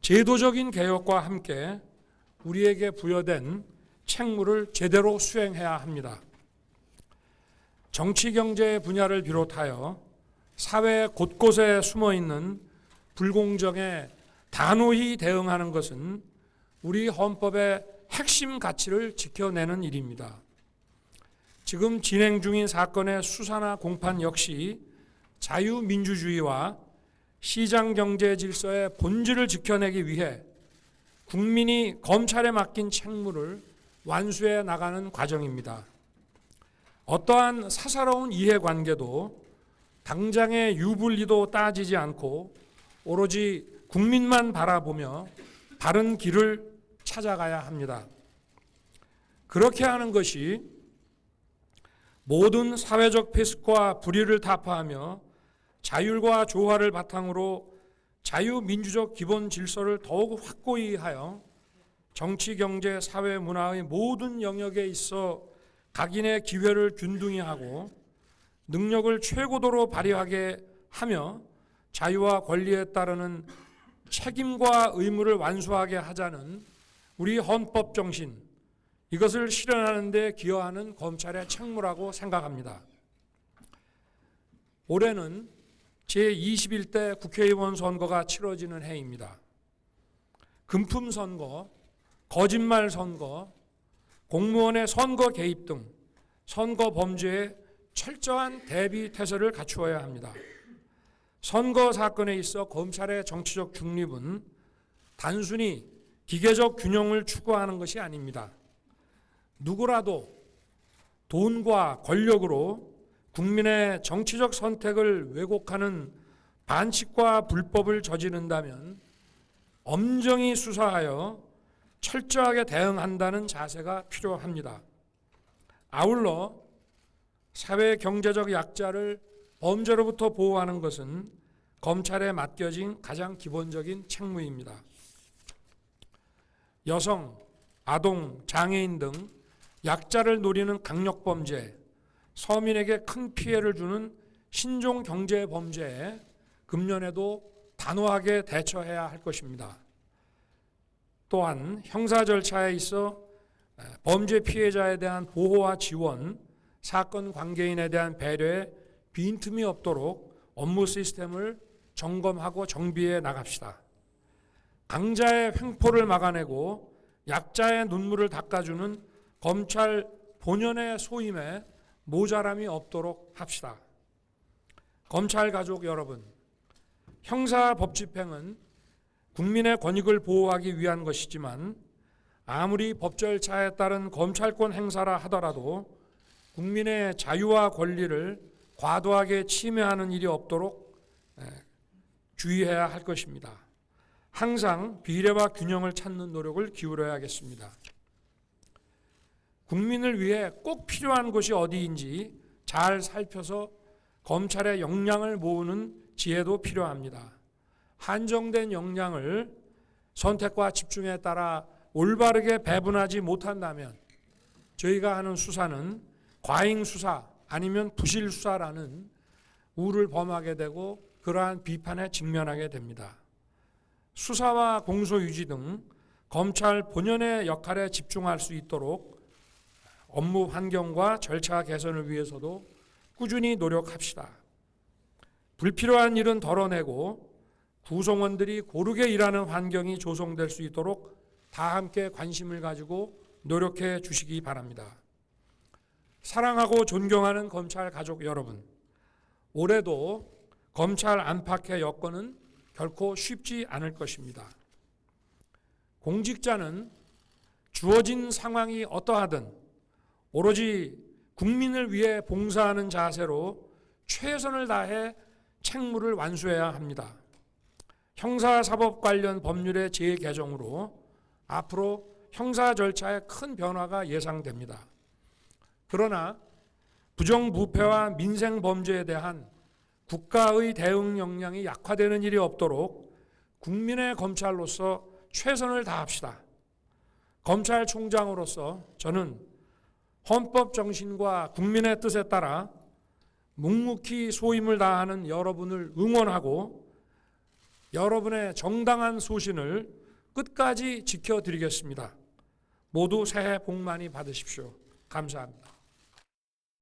제도적인 개혁과 함께 우리에게 부여된 책무를 제대로 수행해야 합니다. 정치 경제 분야를 비롯하여 사회 곳곳에 숨어있는 불공정에 단호히 대응하는 것은 우리 헌법의 핵심 가치를 지켜내는 일입니다. 지금 진행 중인 사건의 수사나 공판 역시 자유민주주의와 시장경제 질서의 본질을 지켜내기 위해 국민이 검찰에 맡긴 책무를 완수해 나가는 과정입니다. 어떠한 사사로운 이해관계도 당장의 유불리도 따지지 않고 오로지 국민만 바라보며 바른 길을 찾아가야 합니다. 그렇게 하는 것이 모든 사회적 폐습과 불의를 타파하며 자율과 조화를 바탕으로 자유민주적 기본 질서를 더욱 확고히 하여 정치, 경제, 사회, 문화의 모든 영역에 있어 각인의 기회를 균등히 하고 능력을 최고도로 발휘하게 하며 자유와 권리에 따르는 책임과 의무를 완수하게 하자는 우리 헌법 정신, 이것을 실현하는 데 기여하는 검찰의 책무라고 생각합니다. 올해는 제21대 국회의원 선거가 치러지는 해입니다. 금품 선거, 거짓말 선거, 공무원의 선거 개입 등 선거 범죄에 철저한 대비 태세를 갖추어야 합니다. 선거 사건에 있어 검찰의 정치적 중립은 단순히 기계적 균형을 추구하는 것이 아닙니다. 누구라도 돈과 권력으로 국민의 정치적 선택을 왜곡하는 반칙과 불법을 저지른다면 엄정히 수사하여 철저하게 대응한다는 자세가 필요합니다. 아울러 사회 경제적 약자를 범죄로부터 보호하는 것은 검찰에 맡겨진 가장 기본적인 책무입니다. 여성, 아동, 장애인 등 약자를 노리는 강력범죄, 서민에게 큰 피해를 주는 신종경제범죄에 금년에도 단호하게 대처해야 할 것입니다. 또한 형사 절차에 있어 범죄 피해자에 대한 보호와 지원, 사건 관계인에 대한 배려에 빈틈이 없도록 업무 시스템을 점검하고 정비해 나갑시다. 강자의 횡포를 막아내고 약자의 눈물을 닦아주는 검찰 본연의 소임에 모자람이 없도록 합시다. 검찰 가족 여러분, 형사 법 집행은 국민의 권익을 보호하기 위한 것이지만 아무리 법 절차에 따른 검찰권 행사라 하더라도 국민의 자유와 권리를 과도하게 침해하는 일이 없도록 주의해야 할 것입니다. 항상 비례와 균형을 찾는 노력을 기울여야겠습니다. 국민을 위해 꼭 필요한 곳이 어디인지 잘 살펴서 검찰의 역량을 모으는 지혜도 필요합니다. 한정된 역량을 선택과 집중에 따라 올바르게 배분하지 못한다면 저희가 하는 수사는 과잉 수사 아니면 부실 수사라는 우를 범하게 되고 그러한 비판에 직면하게 됩니다. 수사와 공소 유지 등 검찰 본연의 역할에 집중할 수 있도록 업무 환경과 절차 개선을 위해서도 꾸준히 노력합시다. 불필요한 일은 덜어내고 구성원들이 고르게 일하는 환경이 조성될 수 있도록 다 함께 관심을 가지고 노력해 주시기 바랍니다. 사랑하고 존경하는 검찰 가족 여러분, 올해도 검찰 안팎의 여건은 결코 쉽지 않을 것입니다. 공직자는 주어진 상황이 어떠하든 오로지 국민을 위해 봉사하는 자세로 최선을 다해 책무를 완수해야 합니다. 형사사법 관련 법률의 재개정으로 앞으로 형사 절차에 큰 변화가 예상됩니다. 그러나 부정부패와 민생범죄에 대한 국가의 대응 역량이 약화되는 일이 없도록 국민의 검찰로서 최선을 다합시다. 검찰총장으로서 저는 헌법 정신과 국민의 뜻에 따라 묵묵히 소임을 다하는 여러분을 응원하고 여러분의 정당한 소신을 끝까지 지켜드리겠습니다. 모두 새해 복 많이 받으십시오. 감사합니다.